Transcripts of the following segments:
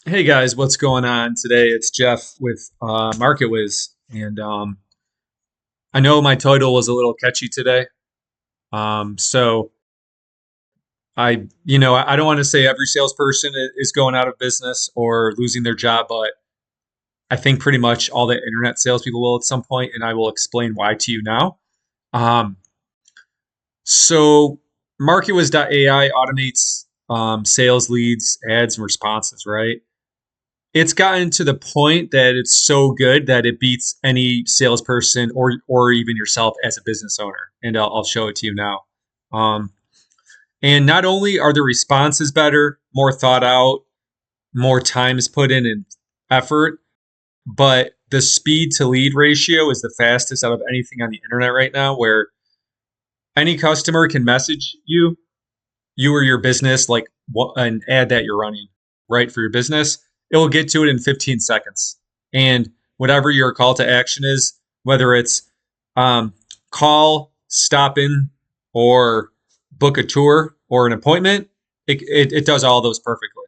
Hey guys, what's going on today? It's Jeff with Marketwiz, and I know my title was a little catchy today. So I don't want to say every salesperson is going out of business or losing their job, but I think pretty much all the internet salespeople will at some point, and I will explain why to you now. Um, so Marketwiz.ai automates sales leads, ads, and responses, right? It's gotten to the point that it's so good that it beats any salesperson or even yourself as a business owner. And I'll show it to you now. Um, and not only are the responses better, more thought out, more time is put in and effort, but the speed to lead ratio is the fastest out of anything on the internet right now, where any customer can message you or your business, like an ad that you're running, right, for your business. It will get to it in 15 seconds. And whatever your call to action is, whether it's um, call, stop in, or book a tour or an appointment, it does all those perfectly.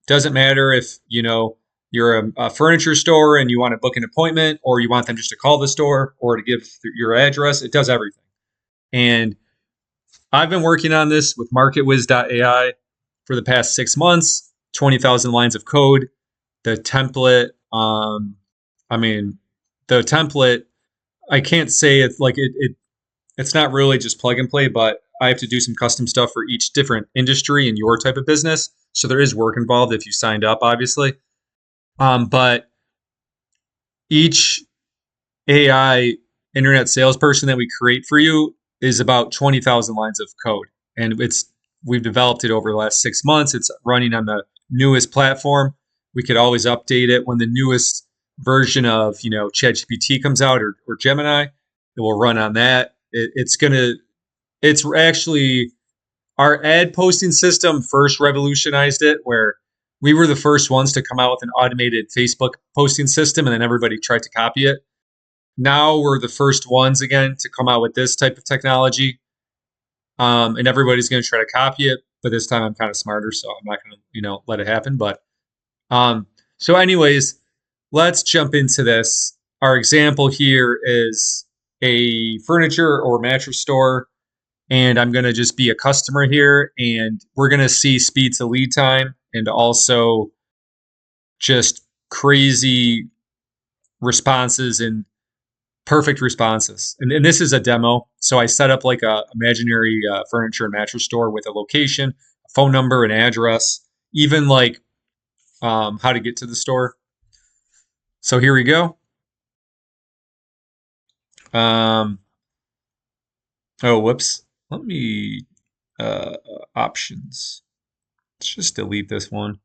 Doesn't matter if you're a furniture store and you want to book an appointment, or you want them just to call the store or to give your address. It does everything. And I've been working on this with Marketwiz.ai for the past 6 months, 20,000 lines of code. The template, I mean, the template, I can't say it's like it's not really just plug and play, but I have to do some custom stuff for each different industry and your type of business. So there is work involved if you signed up, obviously. But each AI internet salesperson that we create for you is about 20,000 lines of code. And we've developed it over the last 6 months. It's running on the newest platform. We could always update it when the newest version of, ChatGPT comes out, or Gemini. It will run on that. It's actually, our ad posting system first revolutionized it, where we were the first ones to come out with an automated Facebook posting system, and then everybody tried to copy it. Now we're the first ones again to come out with this type of technology, and everybody's going to try to copy it. But this time I'm kind of smarter, so I'm not going to let it happen. But so, anyways, let's jump into this. Our example here is a furniture or mattress store, and I'm going to just be a customer here, and we're going to see speed to lead time and also just crazy responses and perfect responses. And this is a demo. So I set up like a imaginary furniture and mattress store with a location, a phone number, an address, even like how to get to the store. So here we go. Um, oh, whoops. Let me options. Let's just delete this one.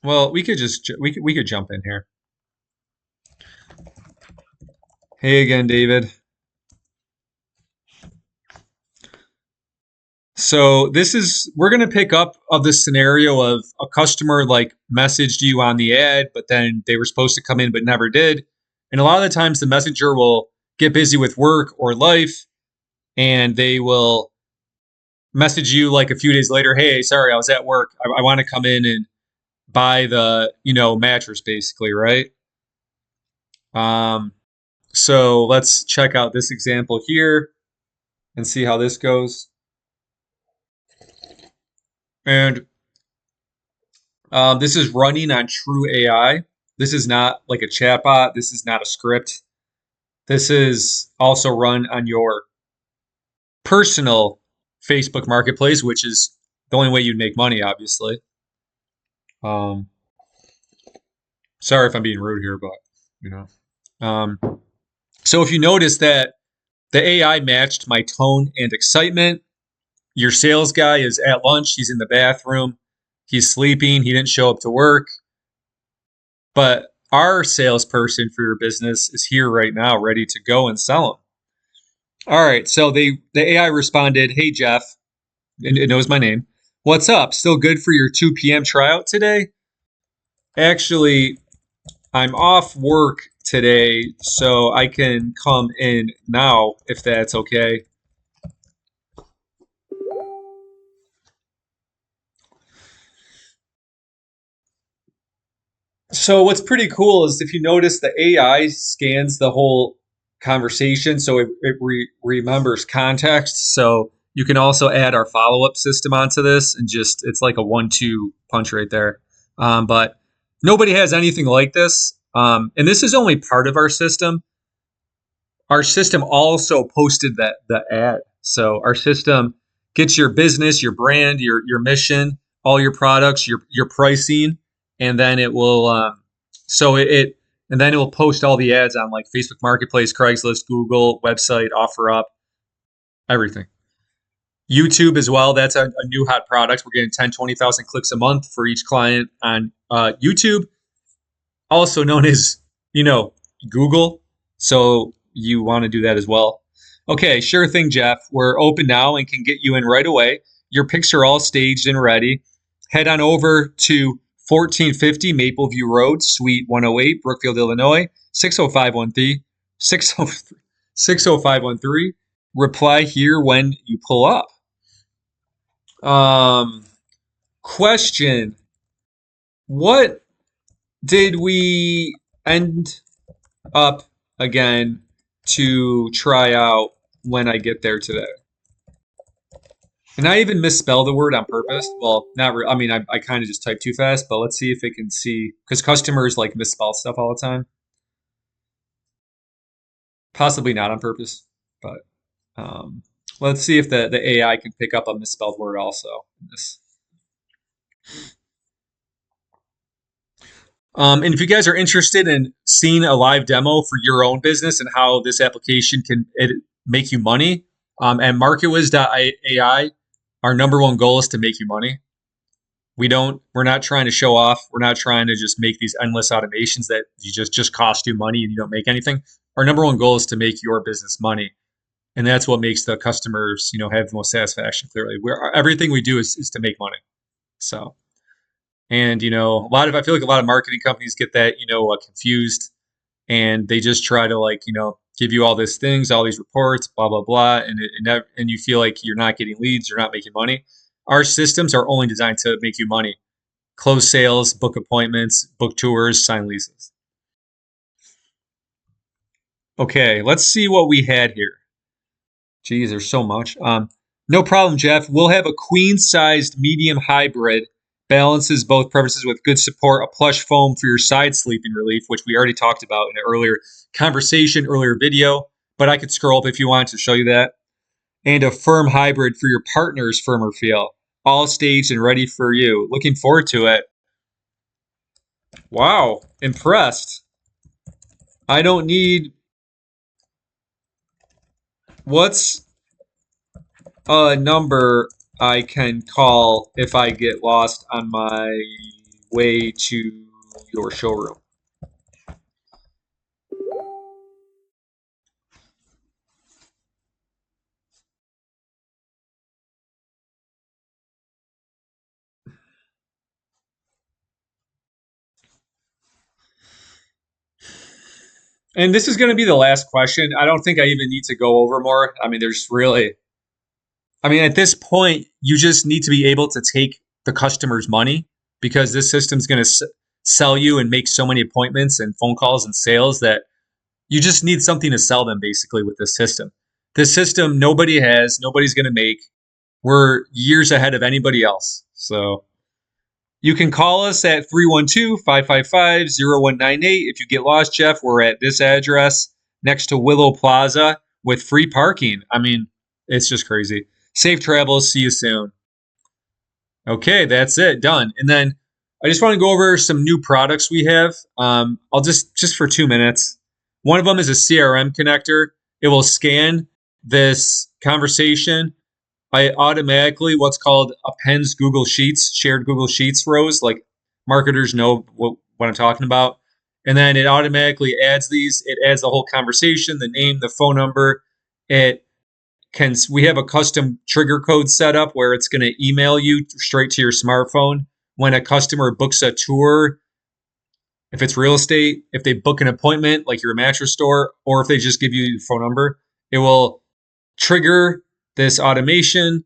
Well, we could jump in here. Hey again, David. So we're going to pick up of the scenario of a customer like messaged you on the ad, but then they were supposed to come in but never did. And a lot of the times the messenger will get busy with work or life, and they will message you like a few days later, hey, sorry, I was at work. I want to come in and buy the, mattress basically, right? Um, so let's check out this example here and see how this goes. And this is running on true AI. This is not like a chatbot. This is not a script. This is also run on your personal Facebook marketplace, which is the only way you'd make money, obviously. Um, Sorry if I'm being rude here, but you know. Um, so if you notice that the AI matched my tone and excitement, your sales guy is at lunch. He's in the bathroom. He's sleeping. He didn't show up to work. But our salesperson for your business is here right now, ready to go and sell them. All right. So the AI responded, "Hey Jeff," and it knows my name. "What's up? Still good for your 2 p.m. tryout today?" Actually, I'm off work today, so I can come in now if that's okay. So what's pretty cool is if you notice the AI scans the whole conversation, so it remembers context. So you can also add our follow-up system onto this, and just it's like a 1-2 punch right there. But nobody has anything like this, and this is only part of our system. Our system also posted that the ad. So our system gets your business, your brand, your mission, all your products, your pricing, and then it will so it and then it will post all the ads on like Facebook Marketplace, Craigslist, Google, website, OfferUp, everything. YouTube as well. That's a new hot product. We're getting 10, 20,000 clicks a month for each client on YouTube, also known as, you know, Google. So you want to do that as well. Okay, sure thing, Jeff. We're open now and can get you in right away. Your pics are all staged and ready. Head on over to 1450 Mapleview Road, Suite 108, Brookfield, Illinois, 60513. 60513. Reply here when you pull up. Question. What did we end up again to try out when I get there today? And I even misspell the word on purpose. Well, not I mean, I kind of just typed too fast, but let's see if it can see, because customers like misspell stuff all the time. Possibly not on purpose, but let's see if the AI can pick up a misspelled word also in this. And if you guys are interested in seeing a live demo for your own business and how this application can make you money, at Marketwiz.ai, our number one goal is to make you money. We're not trying to show off. We're not trying to just make these endless automations that you just cost you money and you don't make anything. Our number one goal is to make your business money. And that's what makes the customers, have the most satisfaction. Clearly, everything we do is to make money. So, and I feel like a lot of marketing companies get that confused, and they just try to give you all these things, all these reports, blah blah blah, and you feel like you're not getting leads, you're not making money. Our systems are only designed to make you money, close sales, book appointments, book tours, sign leases. Okay, let's see what we had here. Geez, there's so much. No problem, Jeff. We'll have a queen-sized medium hybrid. Balances both preferences with good support. A plush foam for your side sleeping relief, which we already talked about in an earlier conversation, earlier video. But I could scroll up if you want to show you that. And a firm hybrid for your partner's firmer feel. All staged and ready for you. Looking forward to it. Wow, impressed. I don't need. What's a number I can call if I get lost on my way to your showroom? And this is going to be the last question. I don't think I even need to go over more. I mean, at this point, you just need to be able to take the customer's money, because this system's going to sell you and make so many appointments and phone calls and sales that you just need something to sell them basically with this system. This system nobody's going to make. We're years ahead of anybody else. So you can call us at 312-555-0198. If you get lost, Jeff, we're at this address next to Willow Plaza with free parking. I mean, it's just crazy. Safe travels. See you soon. Okay, that's it. Done. And then I just want to go over some new products we have. I'll just for 2 minutes. One of them is a CRM connector. It will scan this conversation. I automatically what's called appends Google Sheets, shared Google Sheets rows, like marketers know what I'm talking about. And then it automatically adds these. It adds the whole conversation, the name, the phone number. We have a custom trigger code set up where it's going to email you straight to your smartphone when a customer books a tour. If it's real estate, if they book an appointment, like you're a mattress store, or if they just give you the phone number, it will trigger this automation,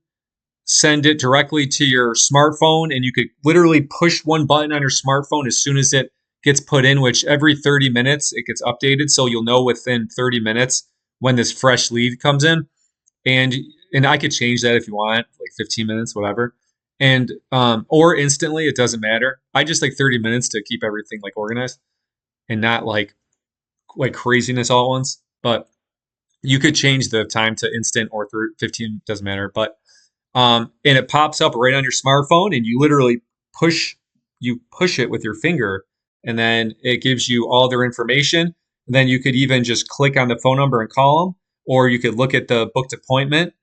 send it directly to your smartphone, and you could literally push one button on your smartphone as soon as it gets put in, which every 30 minutes it gets updated. So you'll know within 30 minutes when this fresh lead comes in. And I could change that if you want, like 15 minutes, whatever. And or instantly, it doesn't matter. I just like 30 minutes to keep everything like organized and not like craziness all at once. But you could change the time to instant or 15, doesn't matter. But and it pops up right on your smartphone, and you literally push push it with your finger, and then it gives you all their information. And then you could even just click on the phone number and call them, or you could look at the booked appointment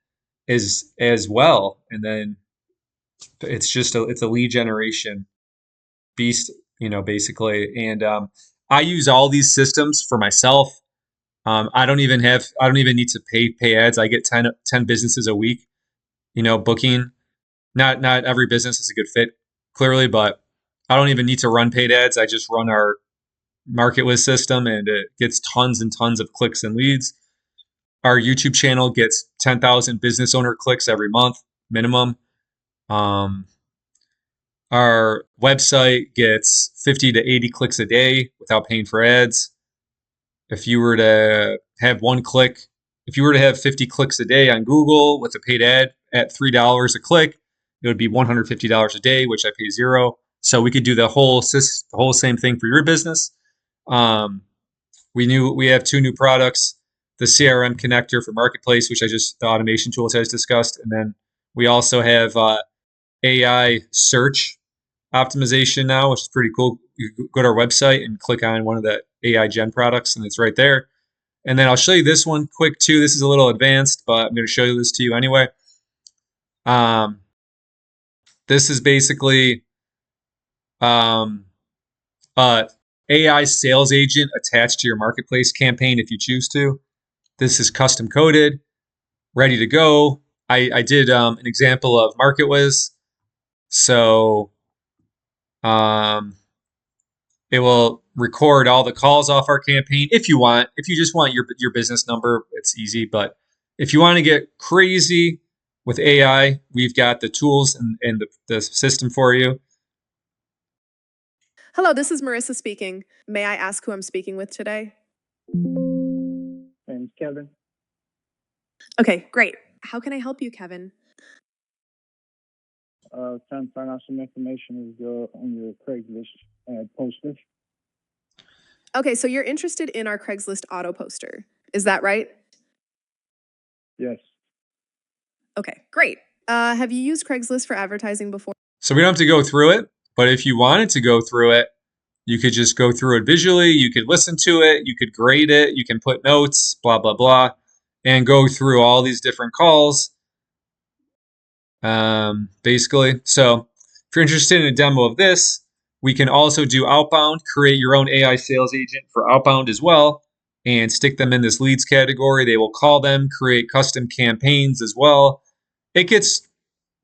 as well. And then it's just it's a lead generation beast, basically. And I use all these systems for myself. I don't even need to pay ads. I get 10 businesses a week, booking. Not every business is a good fit, clearly, but I don't even need to run paid ads. I just run our Marketwiz system, and it gets tons and tons of clicks and leads. Our YouTube channel gets 10,000 business owner clicks every month minimum. Our website gets 50 to 80 clicks a day without paying for ads. If you were to have if you were to have 50 clicks a day on Google with a paid ad at $3 a click, it would be $150 a day, which I pay $0. So we could do the whole same thing for your business. We have 2 new products: the CRM connector for Marketplace, which the automation tools I just discussed, and then we also have AI search optimization now, which is pretty cool. You go to our website and click on one of the AI Gen products, and it's right there. And then I'll show you this one quick too. This is a little advanced, but I'm going to show you this to you anyway. This is basically AI sales agent attached to your Marketplace campaign if you choose to. This is custom coded, ready to go. I did an example of Marketwiz. So it will record all the calls off our campaign if you want. If you just want your business number, it's easy. But if you want to get crazy with AI, we've got the tools and the system for you. Hello, this is Marissa speaking. May I ask who I'm speaking with today? My name's Kevin. Okay, great. How can I help you, Kevin? Trying to find out some information on your Craigslist ad poster. Okay, so you're interested in our Craigslist auto poster. Is that right? Yes. Okay, great. Have you used Craigslist for advertising before? So we don't have to go through it, but if you wanted to go through it, you could just go through it visually. You could listen to it. You could grade it. You can put notes, blah, blah, blah, and go through all these different calls, basically. So if you're interested in a demo of this, we can also do outbound, create your own AI sales agent for outbound as well, and stick them in this leads category. They will call them, create custom campaigns as well. It gets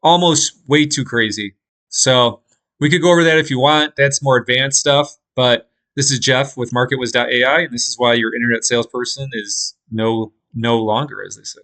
almost way too crazy. So we could go over that if you want. That's more advanced stuff. But this is Jeff with Marketwiz.ai, and this is why your internet salesperson is no longer, as they say.